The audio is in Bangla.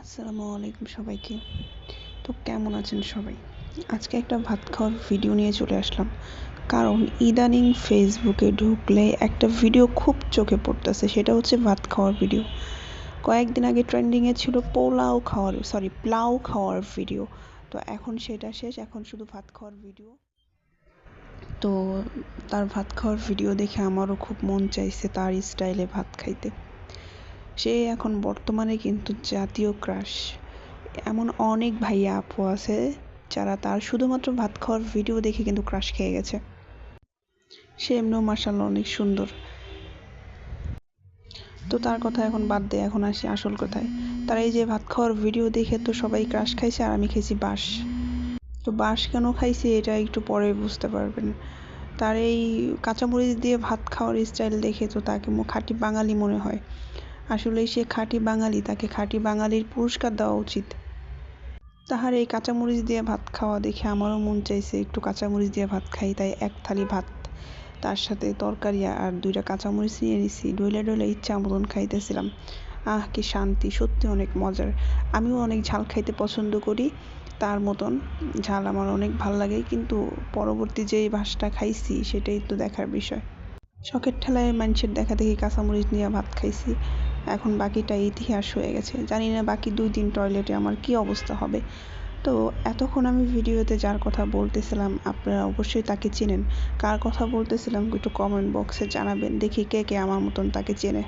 আসসালামু আলাইকুম সবাইকে। তো কেমন আছেন সবাই? আজকে একটা ভাত খাওয়ার ভিডিও নিয়ে চলে আসলাম। কারণ ইদানিং ফেসবুকে ঢুকলে একটা ভিডিও খুব চোখে পড়তেছে, সেটা হচ্ছে ভাত খাওয়ার ভিডিও। কয়েকদিন আগে ট্রেন্ডিংয়ে ছিল পোলাও খাওয়ার ভিডিও। তো এখন সেটা শেষ, এখন শুধু ভাত খাওয়ার ভিডিও। তো তার ভাত খাওয়ার ভিডিও দেখে আমারও খুব মন চাইছে তার স্টাইলে ভাত খাইতে। সে এখন বর্তমানে কিন্তু জাতীয় ক্রাশ। এমন অনেক ভাইয়া আপু আছে যারা তার শুধুমাত্র ভাত খাওয়ার ভিডিও দেখে কিন্তু ক্রাশ খেয়ে গেছে। সে এমনিও মাশাআল্লাহ অনেক সুন্দর। তো তার কথা এখন বাদ দে, এখন আসি আসল কথায়। তার এই যে ভাত খাওয়ার ভিডিও দেখে তো সবাই ক্রাশ খাইছে, আর আমি খেয়েছি বাঁশ। তো বাঁশ কেন খাইছি এটা একটু পরে বুঝতে পারবেন। তার এই কাঁচামরিচ দিয়ে ভাত খাওয়ার স্টাইল দেখে তো তাকে খাঁটি বাঙালি মনে হয়। আসলেই সে খাঁটি বাঙালি, তাকে খাঁটি বাঙালির পুরস্কার দেওয়া উচিত। তাহার এই কাঁচামরিচ দিয়ে ভাত খাওয়া দেখে আমারও মন চাইছে একটু কাঁচামরিচ দিয়ে ভাত খাই, তাই এক থালি ভাত, তার সাথে তরকারি আর 2টা কাঁচামরিচ নিয়ে নিছি, ডইলা ডইলা ইচ্ছা মতন খাইতেছিলাম। আহ কি শান্তি, সত্যি অনেক মজার। আমিও অনেক ঝাল খাইতে পছন্দ করি, তার মতন ঝাল আমার অনেক ভাল লাগে, কিন্তু পরবর্তী যে ভাসটা খাইছি সেটাই তো দেখার বিষয়। শখের ঠেলায় মানুষের দেখা দেখি কাঁচামরিচ নিয়ে ভাত খাইছি, এখন বাকিটা ইতিহাস হয়ে গেছে। জানি না বাকি 2 দিন টয়লেটে আমার কি অবস্থা হবে। তো এতক্ষণ আমি ভিডিওতে যার কথা বলতেছিলাম আপনারা অবশ্যই তাকে চেনেন। কার কথা বলতেছিলাম একটু কমেন্ট বক্সে জানাবেন, দেখি কে কে আমার মতন তাকে চেনে।